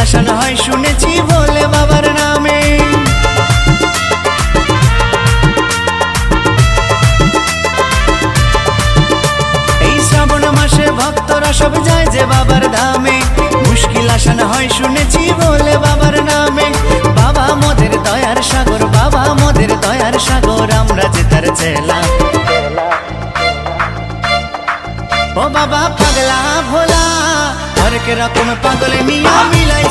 আসান হয় শুনেছি ভোলে বাবার নামে। এই শ্রাবণ মাসে ভক্তরা সব যায় যে বাবার ধামে, মুশকিল আসান হয় শুনেছি ভোলে বাবার নামে। বাবা মোদের দয়ার সাগর, বাবা মোদের দয়ার সাগর, আমরা যে তার চেলা। ও বাবা পাগলা ভোলা, হরেক রকম পাগল মিয়া মিলাই